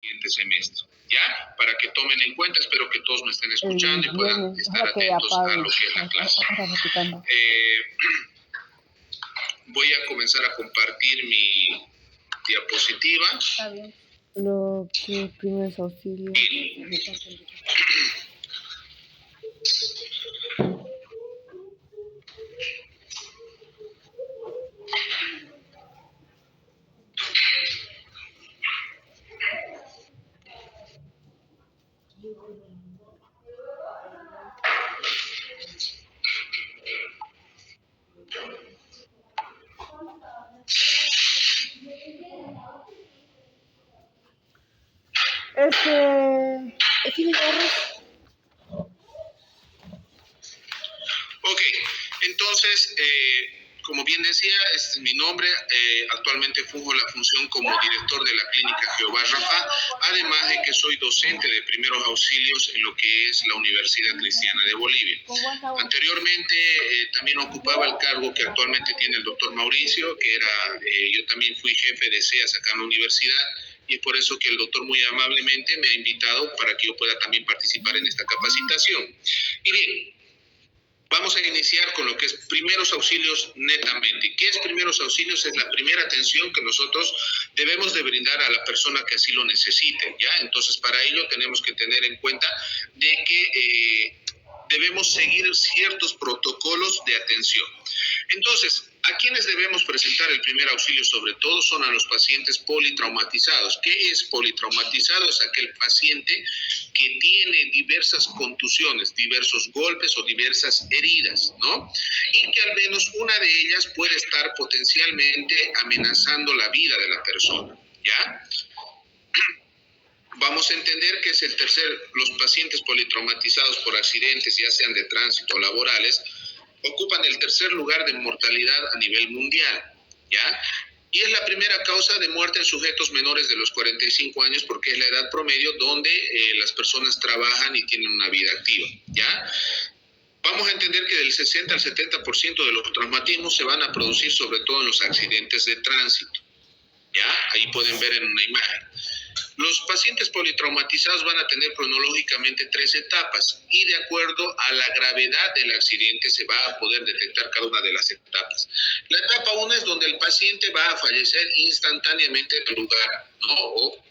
siguiente semestre. ¿Ya? Para que tomen en cuenta, espero que todos me estén escuchando y puedan estar atentos a lo que es la clase. Voy a comenzar a compartir mi diapositiva. Está bien. Lo que primeros auxilios. Bien. Ok, entonces, como bien decía, este es mi nombre. Actualmente funjo la función como director de la Clínica Jehová Rafa, además de que soy docente de primeros auxilios en lo que es la Universidad Cristiana de Bolivia. Anteriormente también ocupaba el cargo que actualmente tiene el doctor Mauricio, que era, yo también fui jefe de CEAS acá en la universidad, y es por eso que el doctor muy amablemente me ha invitado para que yo pueda también participar en esta capacitación. Y bien, vamos a iniciar con lo que es primeros auxilios netamente. ¿Qué es primeros auxilios? Es la primera atención que nosotros debemos de brindar a la persona que así lo necesite, ¿ya? Entonces, para ello tenemos que tener en cuenta de que debemos seguir ciertos protocolos de atención. Entonces, ¿a quiénes debemos presentar el primer auxilio? Sobre todo son a los pacientes politraumatizados. ¿Qué es politraumatizado? Es aquel paciente que tiene diversas contusiones, diversos golpes o diversas heridas, ¿no? Y que al menos una de ellas puede estar potencialmente amenazando la vida de la persona, ¿ya? Vamos a entender que es los pacientes politraumatizados por accidentes, ya sean de tránsito o laborales, ocupan el tercer lugar de mortalidad a nivel mundial, ¿ya? Y es la primera causa de muerte en sujetos menores de los 45 años porque es la edad promedio donde las personas trabajan y tienen una vida activa, ¿ya? Vamos a entender que del 60 al 70% de los traumatismos se van a producir sobre todo en los accidentes de tránsito, ¿ya? Ahí pueden ver en una imagen. Los pacientes politraumatizados van a tener cronológicamente 3 etapas y de acuerdo a la gravedad del accidente se va a poder detectar cada una de las etapas. La etapa 1 es donde el paciente va a fallecer instantáneamente en el lugar, ¿no?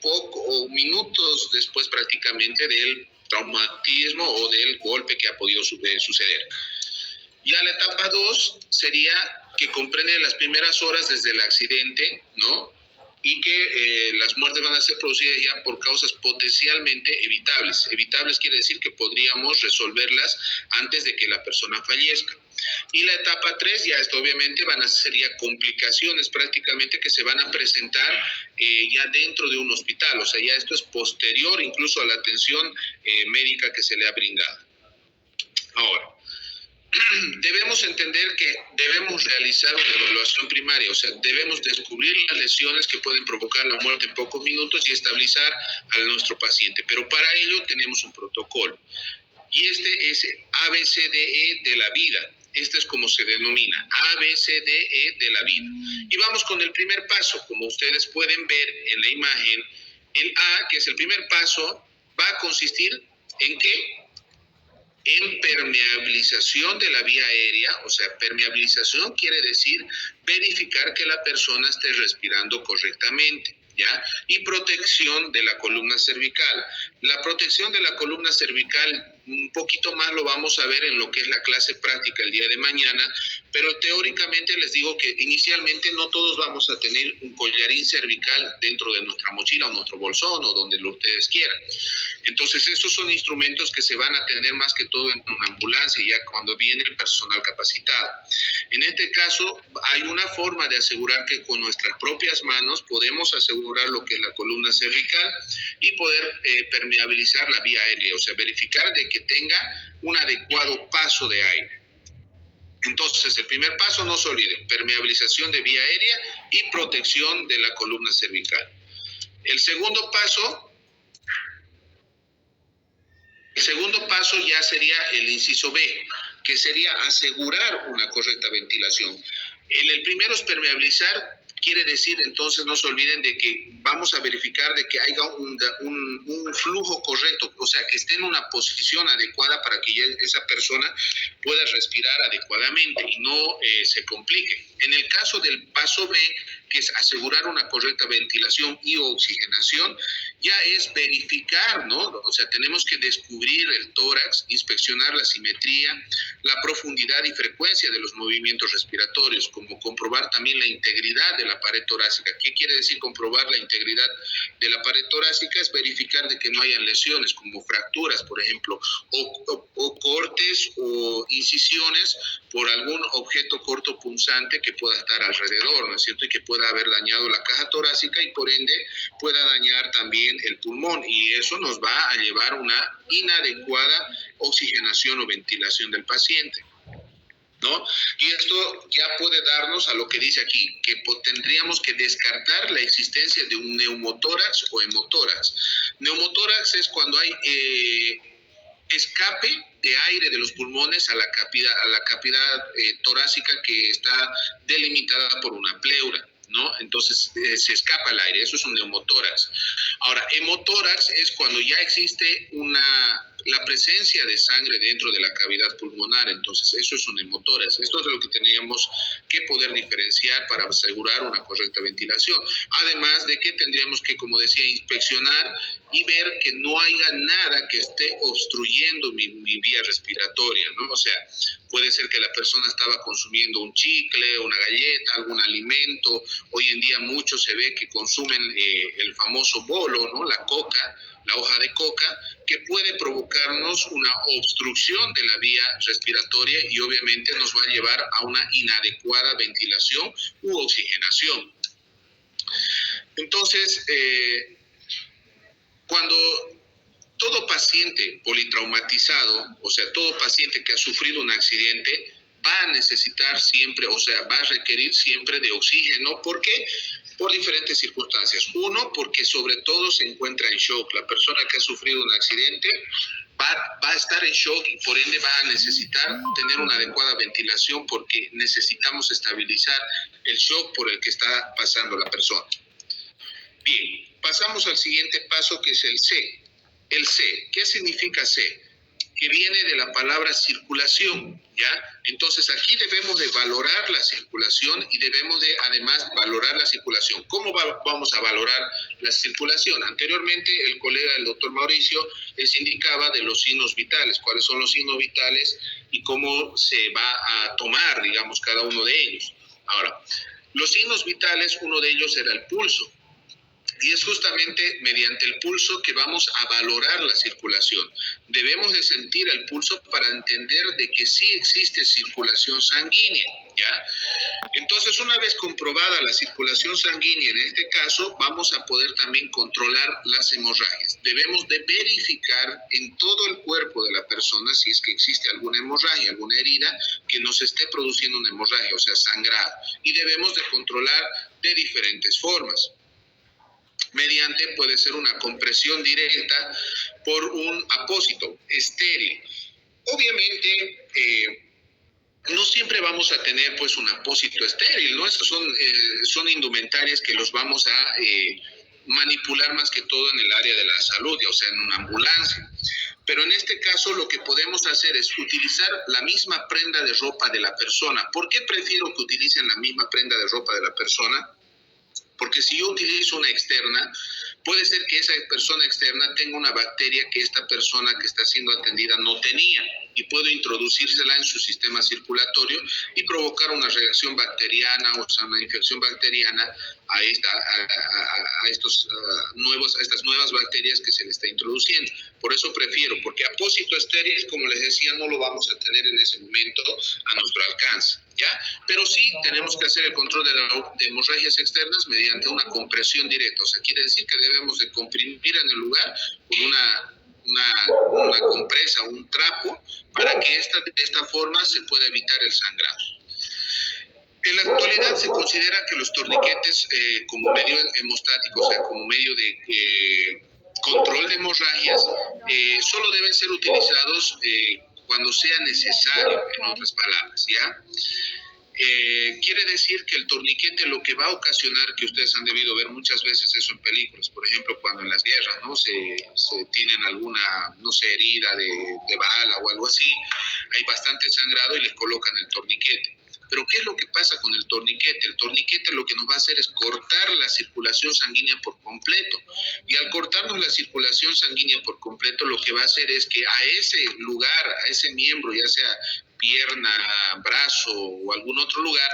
O minutos después prácticamente del traumatismo o del golpe que ha podido suceder. Ya la etapa 2 sería que comprende las primeras horas desde el accidente, ¿no? Y que las muertes van a ser producidas ya por causas potencialmente evitables. Evitables quiere decir que podríamos resolverlas antes de que la persona fallezca. Y la etapa 3, ya esto obviamente van a ser ya complicaciones prácticamente que se van a presentar ya dentro de un hospital. O sea, ya esto es posterior incluso a la atención médica que se le ha brindado. Ahora, debemos entender que debemos realizar una evaluación primaria, o sea, debemos descubrir las lesiones que pueden provocar la muerte en pocos minutos y estabilizar a nuestro paciente. Pero para ello tenemos un protocolo. Y este es ABCDE de la vida. Este es como se denomina, ABCDE de la vida. Y vamos con el primer paso. Como ustedes pueden ver en la imagen, el A, que es el primer paso, va a consistir en ¿qué? En permeabilización de la vía aérea. O sea, permeabilización quiere decir verificar que la persona esté respirando correctamente, ¿ya? Y protección de la columna cervical. La protección de la columna cervical, un poquito más lo vamos a ver en lo que es la clase práctica el día de mañana, pero teóricamente les digo que inicialmente no todos vamos a tener un collarín cervical dentro de nuestra mochila o nuestro bolsón o donde lo ustedes quieran. Entonces, estos son instrumentos que se van a tener más que todo en una ambulancia ya cuando viene el personal capacitado. En este caso, hay una forma de asegurar que con nuestras propias manos podemos asegurar lo que es la columna cervical y poder permeabilizar la vía aérea, o sea, verificar de que tenga un adecuado paso de aire. Entonces, el primer paso, no se olviden, permeabilización de vía aérea y protección de la columna cervical. El segundo paso ya sería el inciso B, que sería asegurar una correcta ventilación. El primero es permeabilizar, Quiere decir, entonces, no se olviden de que vamos a verificar de que haya un flujo correcto, o sea, que esté en una posición adecuada para que esa persona pueda respirar adecuadamente y no se complique. En el caso del paso B, que es asegurar una correcta ventilación y oxigenación, ya es verificar, ¿no? O sea, tenemos que descubrir el tórax, inspeccionar la simetría, la profundidad y frecuencia de los movimientos respiratorios, como comprobar también la integridad de la pared torácica. ¿Qué quiere decir comprobar la integridad de la pared torácica? Es verificar de que no hayan lesiones, como fracturas, por ejemplo, o cortes o incisiones por algún objeto cortopunzante que pueda estar alrededor, ¿no es cierto? Y que pueda haber dañado la caja torácica y por ende pueda dañar también el pulmón, y eso nos va a llevar a una inadecuada oxigenación o ventilación del paciente, ¿no? Y esto ya puede darnos a lo que dice aquí, que tendríamos que descartar la existencia de un neumotórax o hemotórax. Neumotórax es cuando hay escape de aire de los pulmones a la cavidad torácica que está delimitada por una pleura, ¿no? Entonces se escapa el aire, eso es un neumotórax. Ahora, hemotórax es cuando ya existe la presencia de sangre dentro de la cavidad pulmonar, entonces eso es un hemotórax. Esto es lo que teníamos que poder diferenciar para asegurar una correcta ventilación. Además de que tendríamos que, como decía, inspeccionar y ver que no haya nada que esté obstruyendo mi vía respiratoria, ¿no? O sea, puede ser que la persona estaba consumiendo un chicle, una galleta, algún alimento. Hoy en día muchos se ve que consumen el famoso bolo, ¿no? La coca, la hoja de coca, que puede provocarnos una obstrucción de la vía respiratoria y obviamente nos va a llevar a una inadecuada ventilación u oxigenación. Entonces, cuando todo paciente politraumatizado, o sea, todo paciente que ha sufrido un accidente, va a necesitar siempre, o sea, va a requerir siempre de oxígeno. ¿Por qué? Por diferentes circunstancias. Uno, porque sobre todo se encuentra en shock. La persona que ha sufrido un accidente va a estar en shock y por ende va a necesitar tener una adecuada ventilación porque necesitamos estabilizar el shock por el que está pasando la persona. Bien, pasamos al siguiente paso, que es el C. El C, ¿qué significa C? Que viene de la palabra circulación, ¿ya? Entonces aquí debemos de valorar la circulación y debemos de además valorar la circulación. ¿Cómo vamos a valorar la circulación? Anteriormente el colega, el doctor Mauricio, les indicaba de los signos vitales, cuáles son los signos vitales y cómo se va a tomar, digamos, cada uno de ellos. Ahora, los signos vitales, uno de ellos era el pulso. Y es justamente mediante el pulso que vamos a valorar la circulación. Debemos de sentir el pulso para entender de que sí existe circulación sanguínea, ¿ya? Entonces, una vez comprobada la circulación sanguínea, en este caso, vamos a poder también controlar las hemorragias. Debemos de verificar en todo el cuerpo de la persona si es que existe alguna hemorragia, alguna herida que nos esté produciendo una hemorragia, o sea, sangrado. Y debemos de controlar de diferentes formas. Mediante, puede ser una compresión directa por un apósito estéril. Obviamente, no siempre vamos a tener pues un apósito estéril, ¿no? Estos son indumentarias que los vamos a manipular más que todo en el área de la salud, o sea, en una ambulancia. Pero en este caso lo que podemos hacer es utilizar la misma prenda de ropa de la persona. ¿Por qué prefiero que utilicen la misma prenda de ropa de la persona? Porque si yo utilizo una externa, puede ser que esa persona externa tenga una bacteria que esta persona que está siendo atendida no tenía y puedo introducírsela en su sistema circulatorio y provocar una reacción bacteriana, o sea, una infección bacteriana a estas nuevas bacterias que se le está introduciendo. Por eso prefiero, porque apósito estéril, como les decía, no lo vamos a tener en ese momento a nuestro alcance, ¿ya? Pero sí tenemos que hacer el control de hemorragias externas mediante una compresión directa. O sea, quiere decir que debemos de comprimir en el lugar con una compresa, un trapo, para que de esta forma se pueda evitar el sangrado. En la actualidad se considera que los torniquetes como medio hemostático, o sea, como medio de control de hemorragias, solo deben ser utilizados cuando sea necesario, en otras palabras, ¿ya? Quiere decir que el torniquete lo que va a ocasionar, que ustedes han debido ver muchas veces eso en películas, por ejemplo, cuando en las guerras, ¿no? se tienen alguna, no sé, herida de bala o algo así, hay bastante sangrado y les colocan el torniquete. Pero ¿qué es lo que pasa con el torniquete? El torniquete lo que nos va a hacer es cortar la circulación sanguínea por completo. Y al cortarnos la circulación sanguínea por completo, lo que va a hacer es que a ese lugar, a ese miembro, ya sea pierna, brazo o algún otro lugar,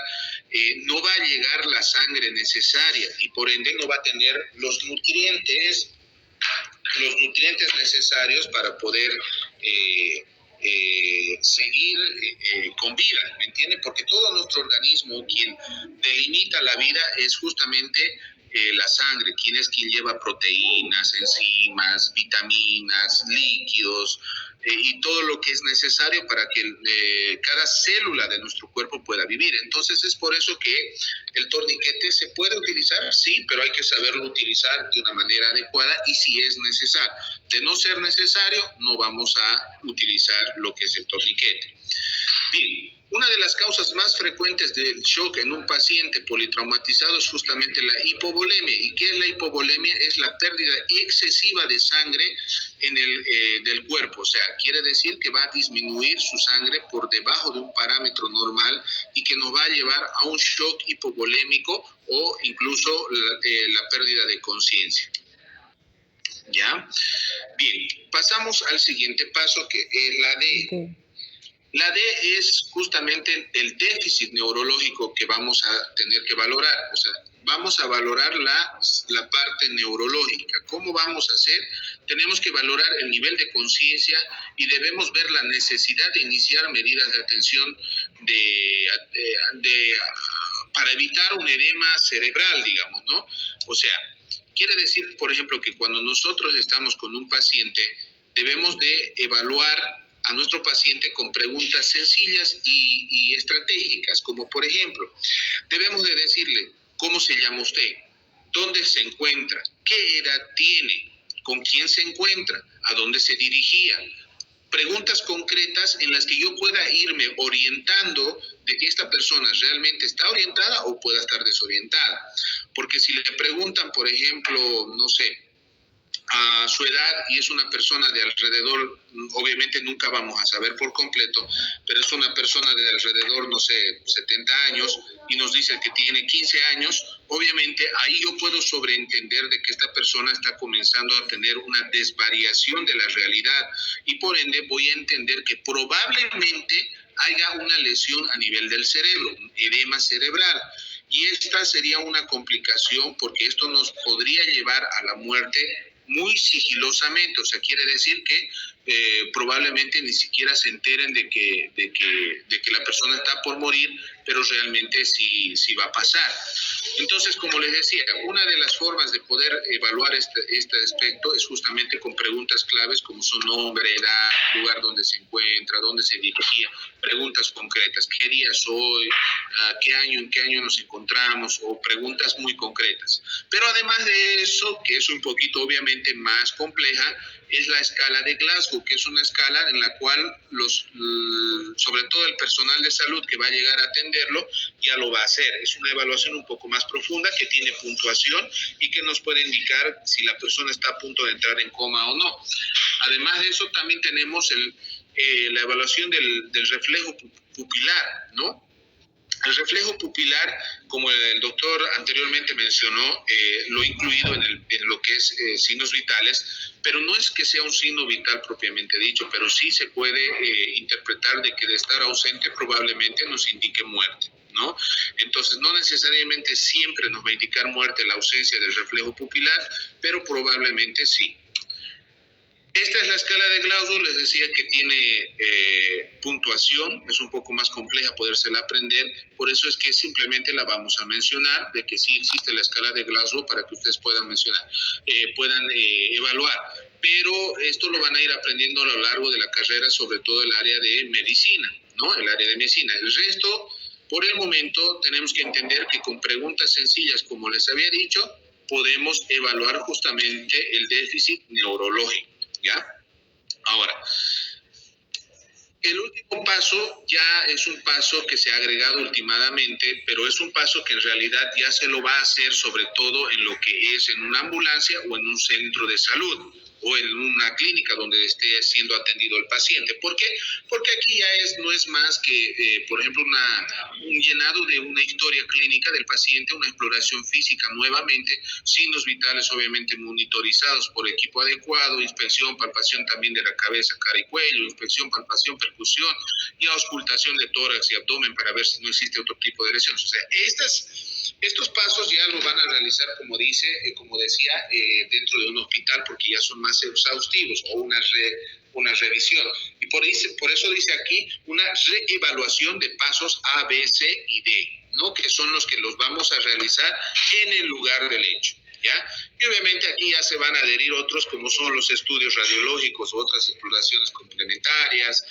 no va a llegar la sangre necesaria y por ende no va a tener los nutrientes necesarios para poder seguir con vida, ¿me entiende? Porque todo nuestro organismo, quien delimita la vida es justamente la sangre, quien lleva proteínas, enzimas, vitaminas, líquidos y todo lo que es necesario para que cada célula de nuestro cuerpo pueda vivir. Entonces es por eso que el torniquete se puede utilizar, sí, pero hay que saberlo utilizar de una manera adecuada y si es necesario. De no ser necesario, no vamos a utilizar lo que es el torniquete. Bien, una de las causas más frecuentes del shock en un paciente politraumatizado es justamente la hipovolemia. ¿Y qué es la hipovolemia? Es la pérdida excesiva de sangre del cuerpo. O sea, quiere decir que va a disminuir su sangre por debajo de un parámetro normal y que nos va a llevar a un shock hipovolémico o incluso la pérdida de conciencia. ¿Ya? Bien, pasamos al siguiente paso, que es la D. Okay. La D es justamente el déficit neurológico que vamos a tener que valorar. O sea, vamos a valorar la parte neurológica. ¿Cómo vamos a hacer? Tenemos que valorar el nivel de conciencia y debemos ver la necesidad de iniciar medidas de atención para evitar un edema cerebral, digamos, ¿no? O sea, quiere decir, por ejemplo, que cuando nosotros estamos con un paciente, debemos de evaluar a nuestro paciente con preguntas sencillas y estratégicas, como por ejemplo, debemos de decirle, ¿cómo se llama usted? ¿Dónde se encuentra? ¿Qué edad tiene? ¿Con quién se encuentra? ¿A dónde se dirigía? Preguntas concretas en las que yo pueda irme orientando de que esta persona realmente está orientada o pueda estar desorientada. Porque si le preguntan, por ejemplo, no sé, a su edad y es una persona de alrededor, obviamente nunca vamos a saber por completo, pero es una persona de alrededor, no sé, 70 años y nos dice que tiene 15 años, obviamente ahí yo puedo sobreentender de que esta persona está comenzando a tener una desvariación de la realidad y por ende voy a entender que probablemente haya una lesión a nivel del cerebro, un edema cerebral. Y esta sería una complicación porque esto nos podría llevar a la muerte muy sigilosamente, o sea, quiere decir que probablemente ni siquiera se enteren de que la persona está por morir, pero realmente sí va a pasar. Entonces, como les decía, una de las formas de poder evaluar este aspecto es justamente con preguntas claves como su nombre, edad, lugar donde se encuentra, dónde se dirigía, preguntas concretas, qué día es hoy, en qué año nos encontramos, o preguntas muy concretas. Pero además de eso, que es un poquito obviamente más compleja, es la escala de Glasgow, que es una escala en la cual sobre todo el personal de salud que va a llegar a atenderlo ya lo va a hacer. Es una evaluación un poco más profunda que tiene puntuación y que nos puede indicar si la persona está a punto de entrar en coma o no. Además de eso, también tenemos la evaluación del reflejo pupilar, ¿no? El reflejo pupilar, como el doctor anteriormente mencionó, lo he incluido en lo que es signos vitales, pero no es que sea un signo vital propiamente dicho, pero sí se puede interpretar de que de estar ausente probablemente nos indique muerte, ¿no? Entonces, no necesariamente siempre nos va a indicar muerte la ausencia del reflejo pupilar, pero probablemente sí. Esta es la escala de Glasgow, les decía que tiene puntuación, es un poco más compleja podérsela aprender, por eso es que simplemente la vamos a mencionar, de que sí existe la escala de Glasgow para que ustedes puedan evaluar. Pero esto lo van a ir aprendiendo a lo largo de la carrera, sobre todo el área de medicina, ¿no? El área de medicina. El resto, por el momento, tenemos que entender que con preguntas sencillas, como les había dicho, podemos evaluar justamente el déficit neurológico. ¿Ya? Ahora, El último paso ya es un paso que se ha agregado últimamente, pero es un paso que en realidad ya se lo va a hacer sobre todo en lo que es en una ambulancia o en un centro de salud o en una clínica donde esté siendo atendido el paciente. ¿Por qué? Porque aquí ya no es más que, por ejemplo, un llenado de una historia clínica del paciente, una exploración física nuevamente, signos vitales obviamente monitorizados por equipo adecuado, inspección, palpación también de la cabeza, cara y cuello, inspección, palpación, percusión y auscultación de tórax y abdomen para ver si no existe otro tipo de lesiones. O sea, estos pasos ya los van a realizar, como decía, dentro de un hospital porque ya son más exhaustivos o una revisión. Y por eso dice aquí una reevaluación de pasos A, B, C y D, ¿no? Que son los que los vamos a realizar en el lugar del hecho. ¿Ya? Y obviamente aquí ya se van a adherir otros como son los estudios radiológicos u otras exploraciones complementarias,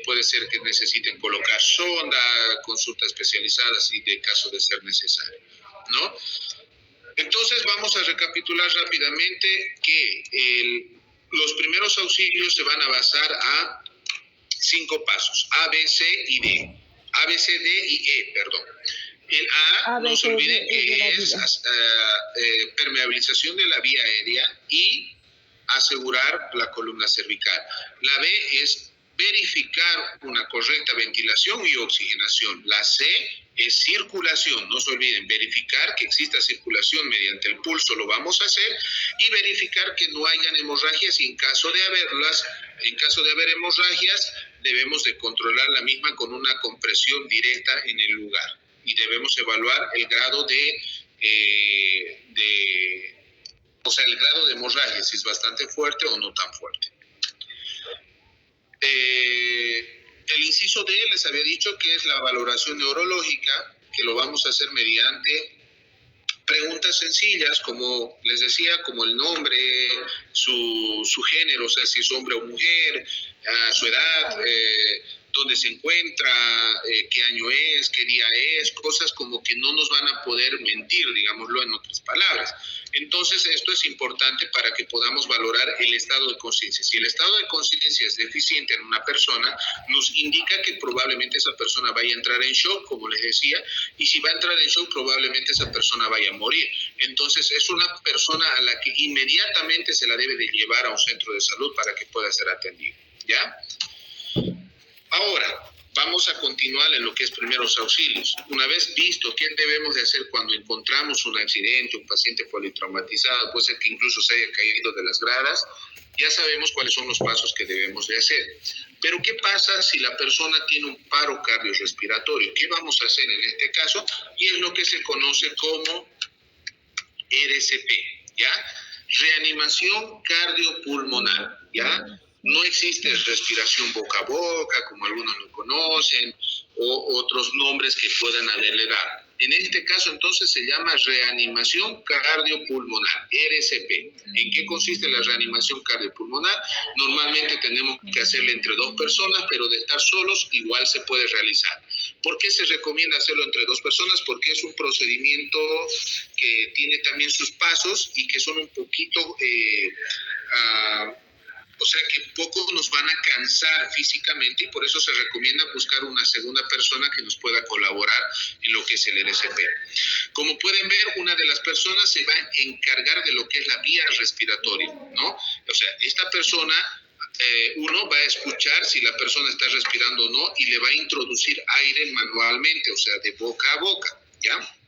puede ser que necesiten colocar sonda, consulta especializada si de caso de ser necesario, ¿no? Entonces vamos a recapitular rápidamente que los primeros auxilios se van a basar a 5 pasos, A, B, C y D. A, B, C, D y E, perdón. El A, no se olviden que es permeabilización de la vía aérea y asegurar la columna cervical. La B es verificar una correcta ventilación y oxigenación. La C es circulación, no se olviden, verificar que exista circulación mediante el pulso, lo vamos a hacer, y verificar que no hayan hemorragias y en caso de haber hemorragias, debemos de controlar la misma con una compresión directa en el lugar y debemos evaluar el grado el grado de hemorragia, si es bastante fuerte o no tan fuerte. El inciso D les había dicho que es la valoración neurológica, que lo vamos a hacer mediante preguntas sencillas, como les decía, como el nombre, su género, o sea, si es hombre o mujer, su edad, dónde se encuentra, qué año es, qué día es, cosas como que no nos van a poder mentir, digámoslo en otras palabras. Entonces, esto es importante para que podamos valorar el estado de conciencia. Si el estado de conciencia es deficiente en una persona, nos indica que probablemente esa persona vaya a entrar en shock, como les decía, y si va a entrar en shock, probablemente esa persona vaya a morir. Entonces, es una persona a la que inmediatamente se la debe de llevar a un centro de salud para que pueda ser atendida, ¿ya? Ahora, vamos a continuar en lo que es primeros auxilios. Una vez visto qué debemos de hacer cuando encontramos un accidente, un paciente politraumatizado, puede ser que incluso se haya caído de las gradas, ya sabemos cuáles son los pasos que debemos de hacer. Pero ¿qué pasa si la persona tiene un paro cardiorrespiratorio? ¿Qué vamos a hacer en este caso? Y es lo que se conoce como RCP, ¿ya? Reanimación cardiopulmonar, ¿ya? No existe respiración boca a boca, como algunos lo conocen, o otros nombres que puedan haberle dado. En este caso, entonces, se llama reanimación cardiopulmonar, RCP. ¿En qué consiste la reanimación cardiopulmonar? Normalmente tenemos que hacerla entre 2 personas, pero de estar solos igual se puede realizar. ¿Por qué se recomienda hacerlo entre 2 personas? Porque es un procedimiento que tiene también sus pasos y que son un poquito... o sea que poco nos van a cansar físicamente y por eso se recomienda buscar una segunda persona que nos pueda colaborar en lo que es el RCP. Como pueden ver, una de las personas se va a encargar de lo que es la vía respiratoria, ¿no? O sea, esta persona, uno va a escuchar si la persona está respirando o no y le va a introducir aire manualmente, o sea, de boca a boca, ¿ya?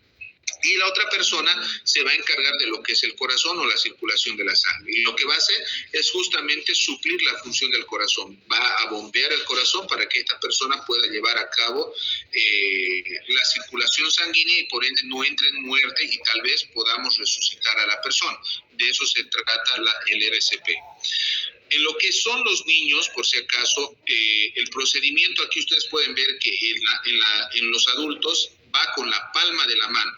Y la otra persona se va a encargar de lo que es el corazón o la circulación de la sangre. Y lo que va a hacer es justamente suplir la función del corazón. Va a bombear el corazón para que esta persona pueda llevar a cabo la circulación sanguínea y por ende no entre en muerte y tal vez podamos resucitar a la persona. De eso se trata el RCP. En lo que son los niños, por si acaso, el procedimiento aquí ustedes pueden ver que en los adultos va con la palma de la mano.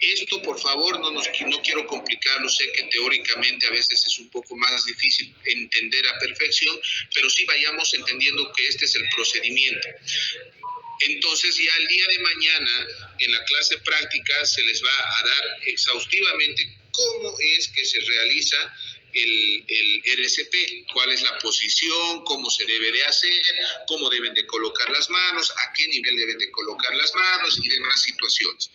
Esto, por favor, no quiero complicarlo, sé que teóricamente a veces es un poco más difícil entender a perfección, pero sí vayamos entendiendo que este es el procedimiento. Entonces ya el día de mañana en la clase práctica se les va a dar exhaustivamente cómo es que se realiza el RCP, cuál es la posición, cómo se debe de hacer, cómo deben de colocar las manos, a qué nivel deben de colocar las manos y demás situaciones.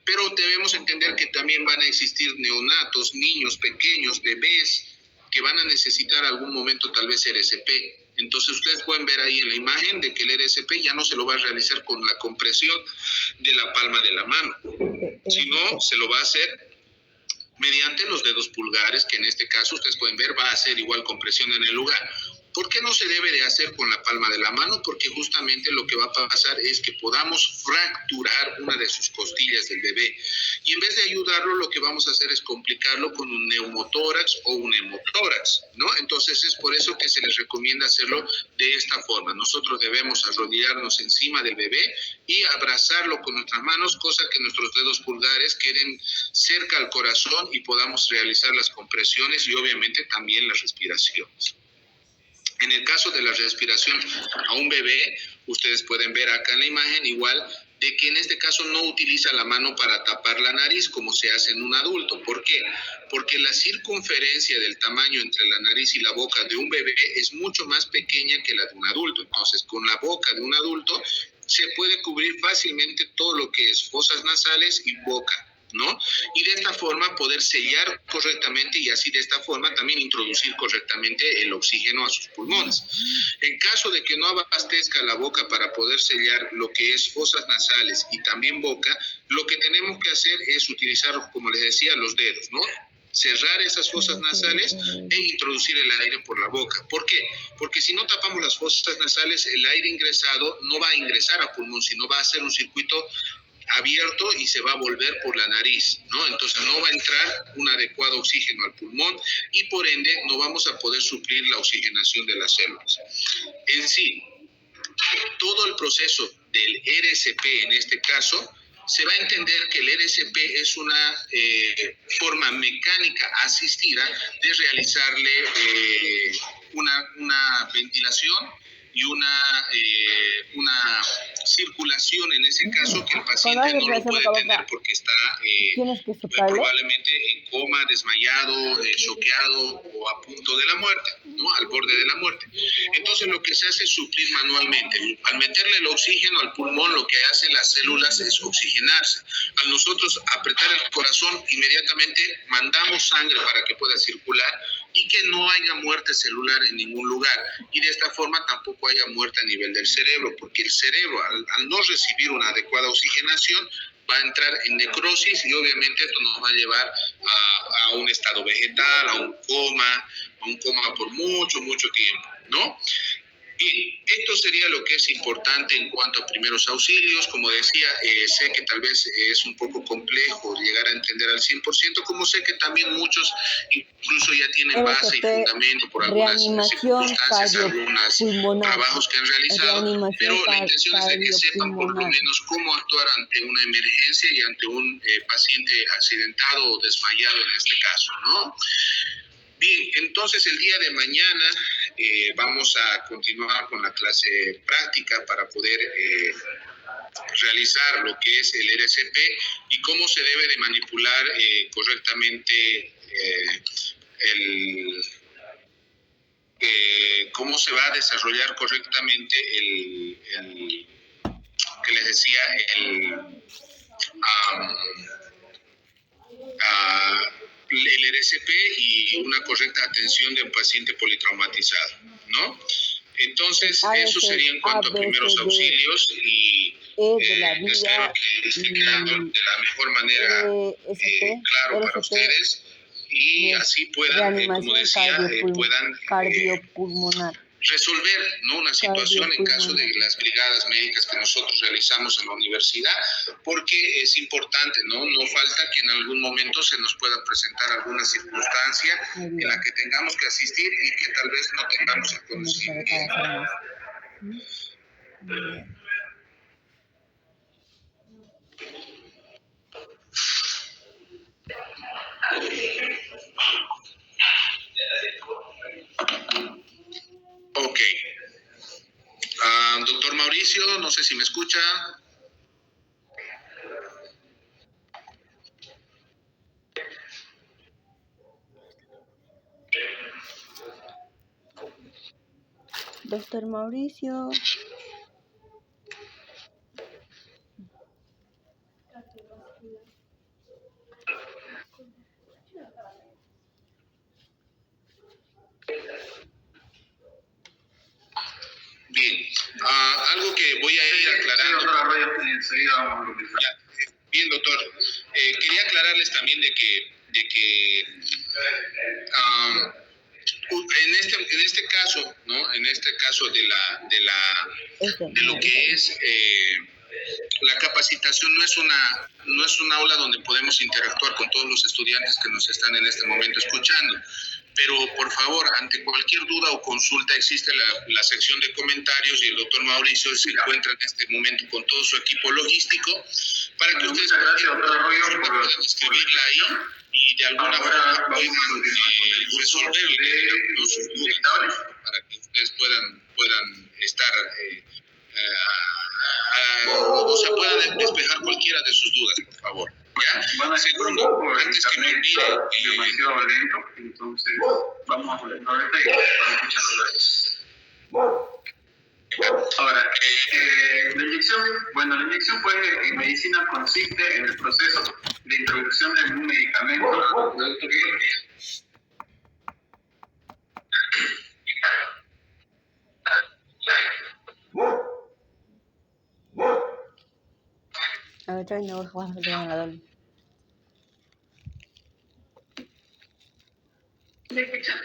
Pero debemos entender que también van a existir neonatos, niños pequeños, bebés, que van a necesitar algún momento tal vez RCP. Entonces ustedes pueden ver ahí en la imagen de que el RCP ya no se lo va a realizar con la compresión de la palma de la mano, sino se lo va a hacer mediante los dedos pulgares, que en este caso ustedes pueden ver va a hacer igual compresión en el lugar. ¿Por qué no se debe de hacer con la palma de la mano? Porque justamente lo que va a pasar es que podamos fracturar una de sus costillas del bebé. Y en vez de ayudarlo, lo que vamos a hacer es complicarlo con un neumotórax o un hemotórax, ¿no? Entonces es por eso que se les recomienda hacerlo de esta forma. Nosotros debemos arrodillarnos encima del bebé y abrazarlo con nuestras manos, cosa que nuestros dedos pulgares queden cerca al corazón y podamos realizar las compresiones y obviamente también las respiraciones. En el caso de la respiración a un bebé, ustedes pueden ver acá en la imagen igual de que en este caso no utiliza la mano para tapar la nariz como se hace en un adulto. ¿Por qué? Porque la circunferencia del tamaño entre la nariz y la boca de un bebé es mucho más pequeña que la de un adulto. Entonces, con la boca de un adulto se puede cubrir fácilmente todo lo que es fosas nasales y boca, ¿no? Y de esta forma poder sellar correctamente y así de esta forma también introducir correctamente el oxígeno a sus pulmones. En caso de que no abastezca la boca para poder sellar lo que es fosas nasales y también boca, lo que tenemos que hacer es utilizar, como les decía, los dedos, ¿no? Cerrar esas fosas nasales e introducir el aire por la boca. ¿Por qué? Porque si no tapamos las fosas nasales, el aire ingresado no va a ingresar a pulmón, sino va a hacer un circuito abierto y se va a volver por la nariz, ¿no? Entonces no va a entrar un adecuado oxígeno al pulmón y por ende no vamos a poder suplir la oxigenación de las células. En sí, todo el proceso del RCP en este caso, se va a entender que el RCP es una forma mecánica asistida de realizarle una ventilación y una circulación en ese caso que el paciente no lo puede tener porque está probablemente en coma, desmayado, choqueado o a punto de la muerte, ¿no? Al borde de la muerte. Entonces lo que se hace es suplir manualmente. Al meterle el oxígeno al pulmón, lo que hacen las células es oxigenarse. Al nosotros apretar el corazón, inmediatamente mandamos sangre para que pueda circular y que no haya muerte celular en ningún lugar. Y de esta forma tampoco haya muerte a nivel del cerebro, porque el cerebro, al no recibir una adecuada oxigenación, va a entrar en necrosis y obviamente esto nos va a llevar a un estado vegetal, a un coma por mucho, mucho tiempo, ¿no? Bien, esto sería lo que es importante en cuanto a primeros auxilios. Como decía, sé que tal vez es un poco complejo llegar a entender al 100%, como sé que también muchos incluso ya tienen base y fundamento por algunas circunstancias, algunos trabajos que han realizado, pero la intención es de que sepan por lo menos cómo actuar ante una emergencia y ante un paciente accidentado o desmayado en este caso, ¿no? Bien, entonces el día de mañana vamos a continuar con la clase práctica para poder realizar lo que es el RCP y cómo se debe de manipular correctamente cómo se va a desarrollar correctamente que les decía, el RCP y una correcta atención de un paciente politraumatizado, ¿no? Entonces, eso sería en cuanto a primeros auxilios y espero que esté quedando de la mejor manera claro para ustedes y así puedan, como decía, puedan resolver, ¿no?, una situación en caso de las brigadas médicas que nosotros realizamos en la universidad, porque es importante, ¿no? No falta que en algún momento se nos pueda presentar alguna circunstancia en la que tengamos que asistir y que tal vez no tengamos el conocimiento. Ok. Doctor Mauricio, no sé si me escucha. Doctor Mauricio. Bien, algo que voy a ir aclarando. Bien, doctor. Quería aclararles también de que en este caso, ¿no? En este caso de lo que es la capacitación no es un aula donde podemos interactuar con todos los estudiantes que nos están en este momento escuchando. Pero por favor, ante cualquier duda o consulta existe la sección de comentarios y el doctor Mauricio se encuentra en este momento con todo su equipo logístico para que ustedes puedan escribirla ahí y de alguna forma puedan resolverle sus dudas para que ustedes puedan estar o sea, puedan despejar cualquiera de sus dudas, por favor. ¿Ya? Segundo, antes que me olvide, demasiado lento, entonces vamos a ponerlo ahorita y vamos a escucharlo. Ahora, la inyección pues en medicina consiste en el proceso de introducción de un medicamento a un producto químico. A ver, traen de baja más que van a dar. ¿Le escuchan?